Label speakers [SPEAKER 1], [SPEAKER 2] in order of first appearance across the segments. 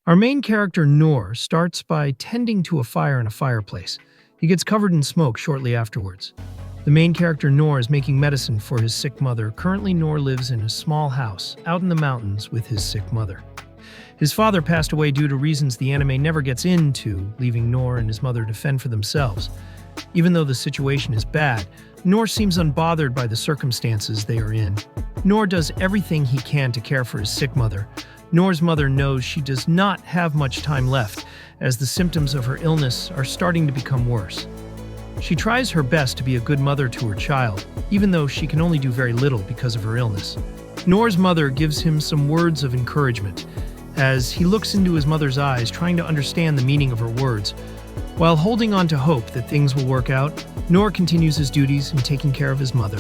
[SPEAKER 1] Our main character, Noor, starts by tending to a fire in a fireplace. He gets covered in smoke shortly afterwards. The main character, Noor, is making medicine for his sick mother. Currently, Noor lives in a small house out in the mountains with his sick mother. His father passed away due to reasons the anime never gets into, leaving Noor and his mother to fend for themselves. Even though the situation is bad, Noor seems unbothered by the circumstances they are in. Noor does everything he can to care for his sick mother. Noor's mother knows she does not have much time left, as the symptoms of her illness are starting to become worse. She tries her best to be a good mother to her child, even though she can only do very little because of her illness. Noor's mother gives him some words of encouragement, as he looks into his mother's eyes, trying to understand the meaning of her words. While holding on to hope that things will work out, Noor continues his duties in taking care of his mother.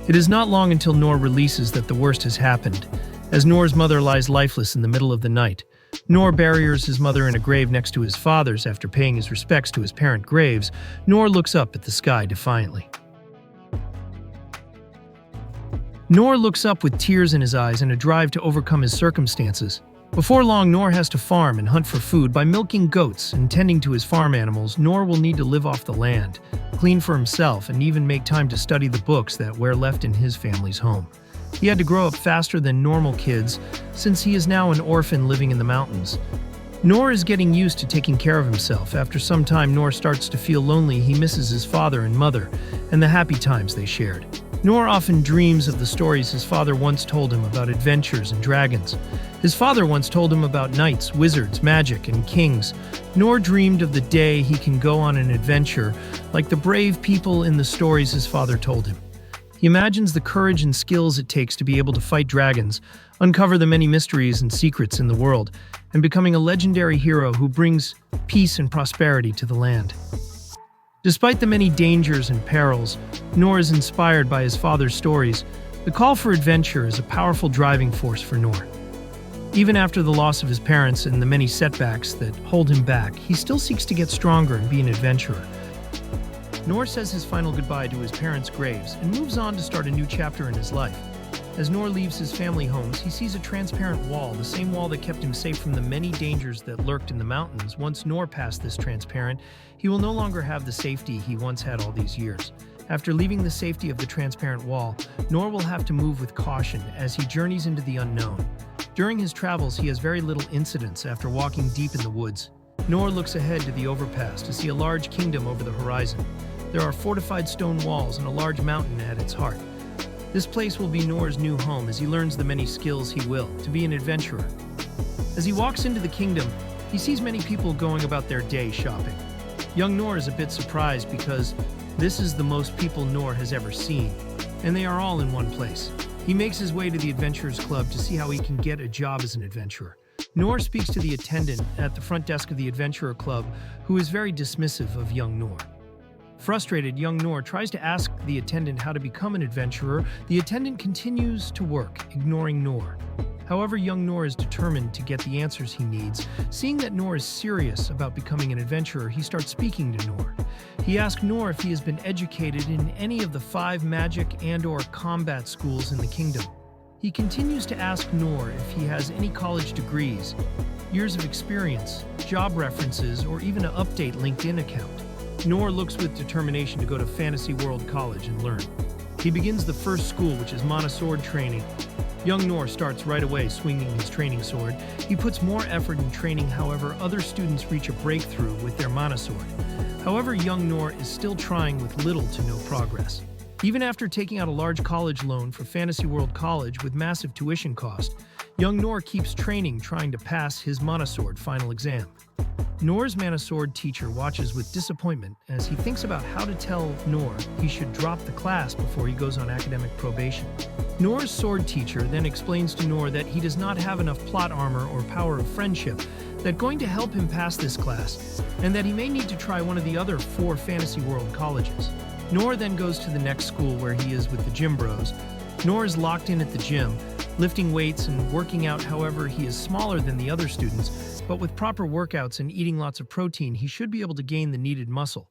[SPEAKER 1] It is not long until Noor releases that the worst has happened, as Noor's mother lies lifeless in the middle of the night. Noor buries his mother in a grave next to his father's. After paying his respects to his parent graves, Noor looks up at the sky defiantly. Noor looks up with tears in his eyes and a drive to overcome his circumstances. Before long, Noor has to farm and hunt for food by milking goats and tending to his farm animals. Noor will need to live off the land, clean for himself, and even make time to study the books that were left in his family's home. He had to grow up faster than normal kids, since he is now an orphan living in the mountains. Noor is getting used to taking care of himself. After some time, Noor starts to feel lonely. He misses his father and mother, and the happy times they shared. Noor often dreams of the stories his father once told him about adventures and dragons. His father once told him about knights, wizards, magic, and kings. Noor dreamed of the day he can go on an adventure, like the brave people in the stories his father told him. He imagines the courage and skills it takes to be able to fight dragons, uncover the many mysteries and secrets in the world, and becoming a legendary hero who brings peace and prosperity to the land. Despite the many dangers and perils, Noor is inspired by his father's stories. The call for adventure is a powerful driving force for Noor. Even after the loss of his parents and the many setbacks that hold him back, he still seeks to get stronger and be an adventurer. Noor says his final goodbye to his parents' graves and moves on to start a new chapter in his life. As Noor leaves his family homes, he sees a transparent wall, the same wall that kept him safe from the many dangers that lurked in the mountains. Once Noor passed this transparent, he will no longer have the safety he once had all these years. After leaving the safety of the transparent wall, Noor will have to move with caution as he journeys into the unknown. During his travels, he has very little incidents after walking deep in the woods. Noor looks ahead to the overpass to see a large kingdom over the horizon. There are fortified stone walls and a large mountain at its heart. This place will be Noor's new home as he learns the many skills he will to be an adventurer. As he walks into the kingdom, he sees many people going about their day shopping. Young Noor is a bit surprised because this is the most people Noor has ever seen, and they are all in one place. He makes his way to the Adventurers Club to see how he can get a job as an adventurer. Noor speaks to the attendant at the front desk of the Adventurer Club, who is very dismissive of young Noor. Frustrated, young Noor tries to ask the attendant how to become an adventurer. The attendant continues to work, ignoring Noor. However, young Noor is determined to get the answers he needs. Seeing that Noor is serious about becoming an adventurer, he starts speaking to Noor. He asks Noor if he has been educated in any of the 5 magic and/or combat schools in the kingdom. He continues to ask Noor if he has any college degrees, years of experience, job references, or even an update LinkedIn account. Noor looks with determination to go to Fantasy World College and learn. He begins the first school, which is Mana Sword training. Young Noor starts right away swinging his training sword. He puts more effort in training, however, other students reach a breakthrough with their Mana Sword. However, young Noor is still trying with little to no progress. Even after taking out a large college loan for Fantasy World College with massive tuition cost, young Noor keeps training, trying to pass his Mana Sword final exam. Noor's Mana Sword teacher watches with disappointment as he thinks about how to tell Noor he should drop the class before he goes on academic probation. Noor's sword teacher then explains to Noor that he does not have enough plot armor or power of friendship that going to help him pass this class, and that he may need to try one of the other 4 Fantasy World colleges. Noor then goes to the next school where he is with the gym bros. Noor is locked in at the gym, lifting weights and working out. However, he is smaller than the other students, but with proper workouts and eating lots of protein, he should be able to gain the needed muscle.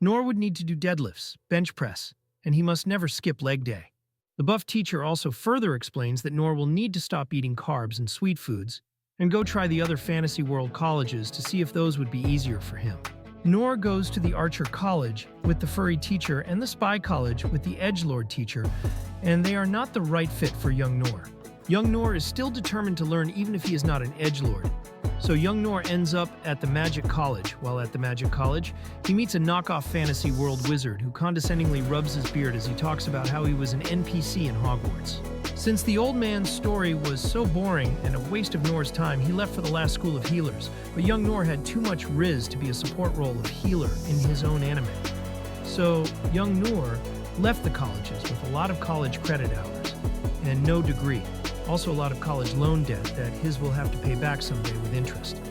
[SPEAKER 1] Noor would need to do deadlifts, bench press, and he must never skip leg day. The buff teacher also further explains that Noor will need to stop eating carbs and sweet foods. and go try the other fantasy world colleges to see if those would be easier for him. Noor goes to the Archer College with the furry teacher and the Spy College with the edgelord teacher, and they are not the right fit for young Noor. Young Noor is still determined to learn even if he is not an edgelord. So young Noor ends up at the Magic College. While at the Magic College, he meets a knockoff fantasy world wizard who condescendingly rubs his beard as he talks about how he was an NPC in Hogwarts. Since the old man's story was so boring and a waste of Noor's time, he left for the last school of healers, but young Noor had too much Riz to be a support role of healer in his own anime. So young Noor left the colleges with a lot of college credit hours and no degree. Also a lot of college loan debt that his will have to pay back someday with interest.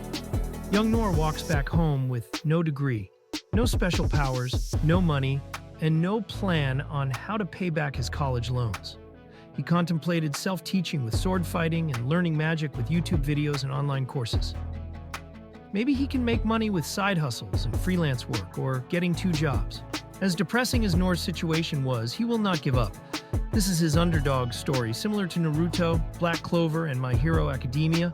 [SPEAKER 1] Young Noor walks back home with no degree, no special powers, no money, and no plan on how to pay back his college loans. He contemplated self-teaching with sword fighting and learning magic with YouTube videos and online courses. Maybe he can make money with side hustles and freelance work or getting 2 jobs. As depressing as Noor's situation was, he will not give up. This is his underdog story, similar to Naruto, Black Clover, and My Hero Academia,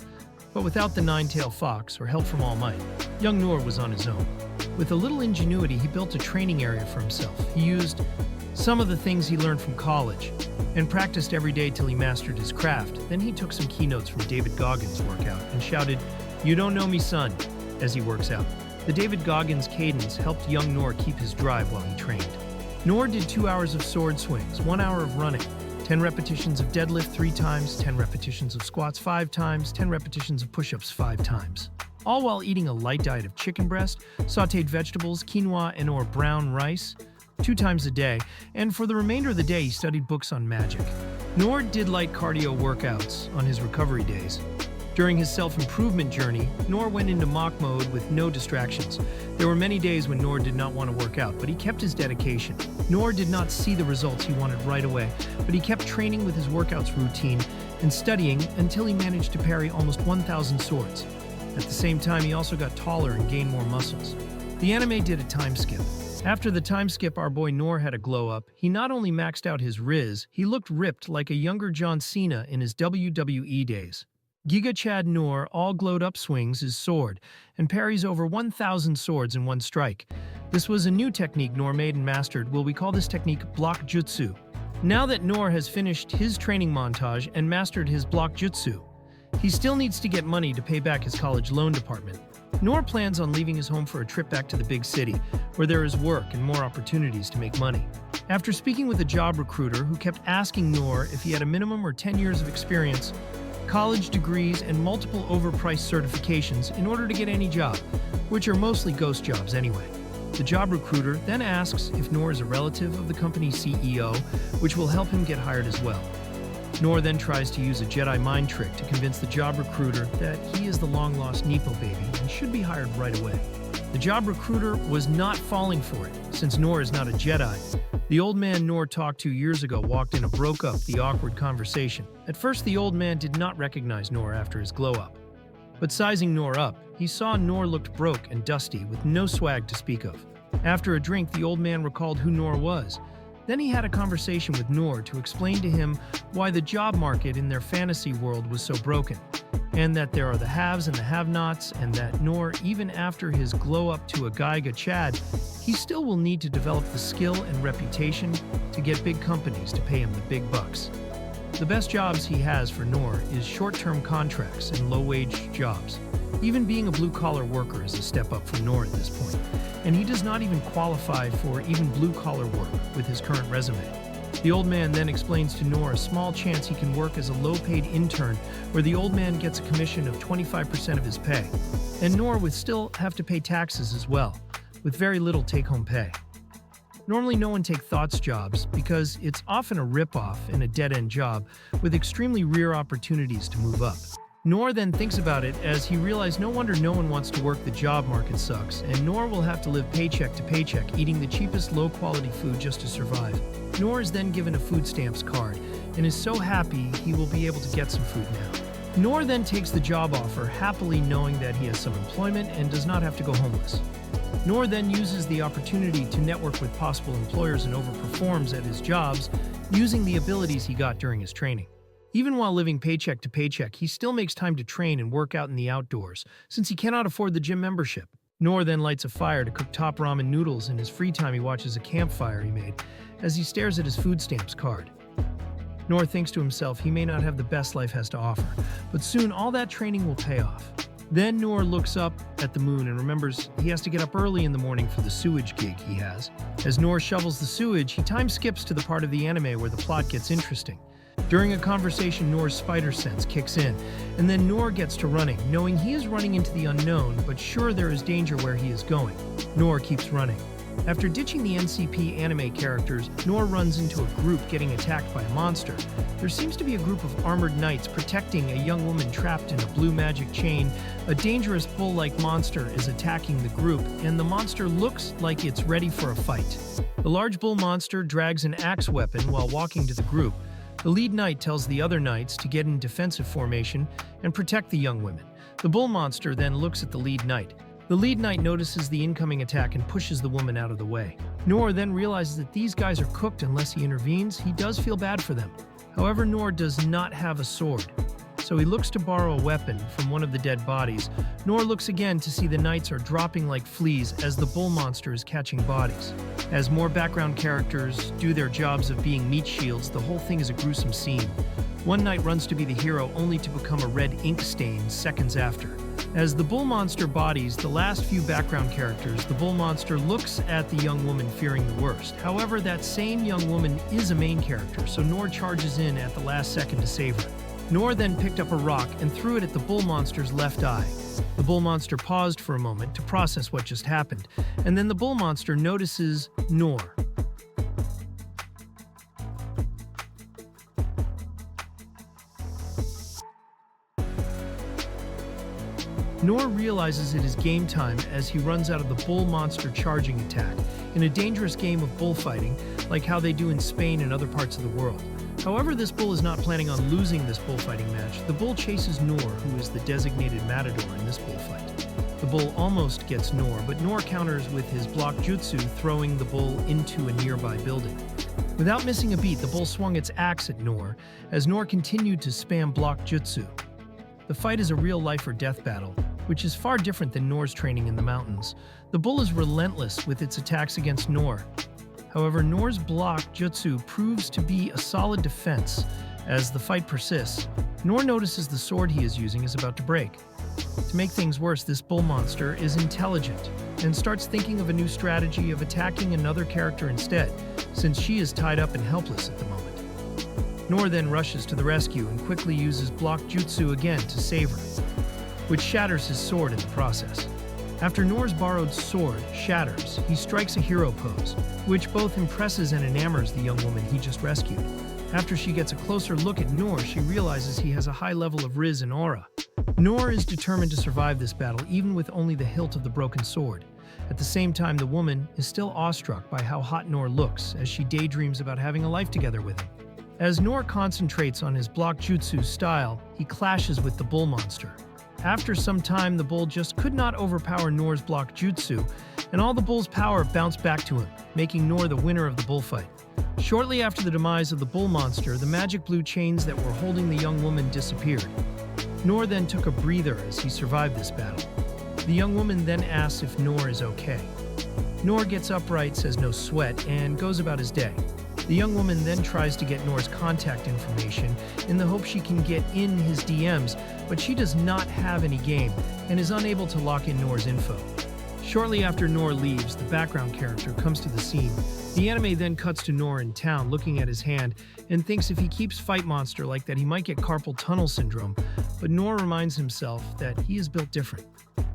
[SPEAKER 1] but without the nine-tailed fox or help from All Might. Young Noor was on his own. With a little ingenuity, he built a training area for himself. He used some of the things he learned from college and practiced every day till he mastered his craft. Then he took some keynotes from David Goggins' workout and shouted, "You don't know me, son," as he works out. The David Goggins cadence helped young Noor keep his drive while he trained. Noor did 2 hours of sword swings, 1 hour of running, 10 repetitions of deadlift 3 times, 10 repetitions of squats 5 times, 10 repetitions of push-ups 5 times. All while eating a light diet of chicken breast, sautéed vegetables, quinoa and/or brown rice 2 times a day, and for the remainder of the day he studied books on magic. Noor did light cardio workouts on his recovery days. During his self-improvement journey, Noor went into mock mode with no distractions. There were many days when Noor did not want to work out, but he kept his dedication. Noor did not see the results he wanted right away, but he kept training with his workouts routine and studying until he managed to parry almost 1,000 swords. At the same time, he also got taller and gained more muscles. The anime did a time skip. After the time skip, our boy Noor had a glow up. He not only maxed out his Riz, he looked ripped like a younger John Cena in his WWE days. GigaChad Noor all glowed up swings his sword and parries over 1,000 swords in one strike. This was a new technique Noor made and mastered. We call this technique Block-Jutsu. Now that Noor has finished his training montage and mastered his Block-Jutsu, he still needs to get money to pay back his college loan department. Noor plans on leaving his home for a trip back to the big city, where there is work and more opportunities to make money. After speaking with a job recruiter who kept asking Noor if he had a minimum or 10 years of experience, college degrees, and multiple overpriced certifications in order to get any job, which are mostly ghost jobs anyway. The job recruiter then asks if Noor is a relative of the company's CEO, which will help him get hired as well. Noor then tries to use a Jedi mind trick to convince the job recruiter that he is the long-lost Nepo baby and should be hired right away. The job recruiter was not falling for it, since Noor is not a Jedi. The old man Noor talked to years ago walked in and broke up the awkward conversation. At first, the old man did not recognize Noor after his glow-up. But sizing Noor up, he saw Noor looked broke and dusty with no swag to speak of. After a drink, the old man recalled who Noor was. Then he had a conversation with Noor to explain to him why the job market in their fantasy world was so broken, and that there are the haves and the have-nots, and that Noor, even after his glow-up to a GigaChad, he still will need to develop the skill and reputation to get big companies to pay him the big bucks. The best jobs he has for Noor is short-term contracts and low-wage jobs. Even being a blue-collar worker is a step up for Noor at this point, and he does not even qualify for even blue-collar work with his current resume. The old man then explains to Noor a small chance he can work as a low-paid intern where the old man gets a commission of 25% of his pay, and Noor would still have to pay taxes as well, with very little take-home pay. Normally no one takes thoughts jobs because it's often a rip-off and a dead-end job with extremely rare opportunities to move up. Noor then thinks about it as he realized no wonder no one wants to work, the job market sucks, and Noor will have to live paycheck to paycheck eating the cheapest low-quality food just to survive. Noor is then given a food stamps card and is so happy he will be able to get some food now. Noor then takes the job offer, happily knowing that he has some employment and does not have to go homeless. Noor then uses the opportunity to network with possible employers and overperforms at his jobs using the abilities he got during his training. Even while living paycheck to paycheck, he still makes time to train and work out in the outdoors, since he cannot afford the gym membership. Noor then lights a fire to cook top ramen noodles. In his free time, he watches a campfire he made as he stares at his food stamps card. Noor thinks to himself he may not have the best life has to offer, but soon all that training will pay off. Then Noor looks up at the moon and remembers he has to get up early in the morning for the sewage gig he has. As Noor shovels the sewage, he time skips to the part of the anime where the plot gets interesting. During a conversation, Noor's spider sense kicks in, and then Noor gets to running, knowing he is running into the unknown, but sure there is danger where he is going. Noor keeps running. After ditching the NCP anime characters, Noor runs into a group getting attacked by a monster. There seems to be a group of armored knights protecting a young woman trapped in a blue magic chain. A dangerous bull-like monster is attacking the group, and the monster looks like it's ready for a fight. The large bull monster drags an axe weapon while walking to the group. The lead knight tells the other knights to get in defensive formation and protect the young women. The bull monster then looks at the lead knight. The lead knight notices the incoming attack and pushes the woman out of the way. Noor then realizes that these guys are cooked unless he intervenes. He does feel bad for them. However, Noor does not have a sword, so he looks to borrow a weapon from one of the dead bodies. Noor looks again to see the knights are dropping like fleas as the bull monster is catching bodies. As more background characters do their jobs of being meat shields, the whole thing is a gruesome scene. One knight runs to be the hero only to become a red ink stain seconds after. As the bull monster bodies the last few background characters, the bull monster looks at the young woman fearing the worst. However, that same young woman is a main character, so Noor charges in at the last second to save her. Noor then picked up a rock and threw it at the bull monster's left eye. The bull monster paused for a moment to process what just happened, and then the bull monster notices Noor. Noor realizes it is game time as he runs out of the bull monster charging attack in a dangerous game of bullfighting like how they do in Spain and other parts of the world. However, this bull is not planning on losing this bullfighting match. The bull chases Noor, who is the designated matador in this bullfight. The bull almost gets Noor, but Noor counters with his Block-Jutsu, throwing the bull into a nearby building. Without missing a beat, the bull swung its axe at Noor as Noor continued to spam Block-Jutsu. The fight is a real life or death battle, which is far different than Noor's training in the mountains. The bull is relentless with its attacks against Noor. However, Noor's Block-Jutsu proves to be a solid defense. As the fight persists, Noor notices the sword he is using is about to break. To make things worse, this bull monster is intelligent and starts thinking of a new strategy of attacking another character instead, since she is tied up and helpless at the moment. Noor then rushes to the rescue and quickly uses Block-Jutsu again to save her, which shatters his sword in the process. After Noor's borrowed sword shatters, he strikes a hero pose, which both impresses and enamors the young woman he just rescued. After she gets a closer look at Noor, she realizes he has a high level of Riz and aura. Noor is determined to survive this battle even with only the hilt of the broken sword. At the same time, the woman is still awestruck by how hot Noor looks as she daydreams about having a life together with him. As Noor concentrates on his Block-Jutsu style, he clashes with the bull monster. After some time, the bull just could not overpower Noor's Block-Jutsu, and all the bull's power bounced back to him, making Noor the winner of the bullfight. Shortly after the demise of the bull monster, the magic blue chains that were holding the young woman disappeared. Noor then took a breather as he survived this battle. The young woman then asks if Noor is okay. Noor gets upright, says no sweat, and goes about his day. The young woman then tries to get Noor's contact information in the hope she can get in his DMs, but she does not have any game and is unable to lock in Noor's info. Shortly after Noor leaves, the background character comes to the scene. The anime then cuts to Noor in town looking at his hand and thinks if he keeps Fight Monster like that he might get carpal tunnel syndrome, but Noor reminds himself that he is built different.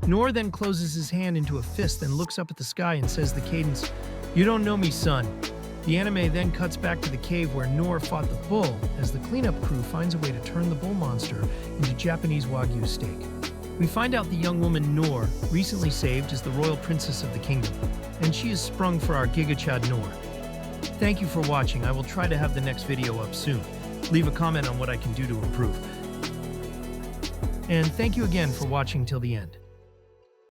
[SPEAKER 1] Noor then closes his hand into a fist, then looks up at the sky and says the cadence, "You don't know me, son." The anime then cuts back to the cave where Noor fought the bull as the cleanup crew finds a way to turn the bull monster into Japanese Wagyu steak. We find out the young woman Noor, recently saved, is the royal princess of the kingdom, and she is sprung for our GigaChad Noor. Thank you for watching. I will try to have the next video up soon. Leave a comment on what I can do to improve. And thank you again for watching till the end.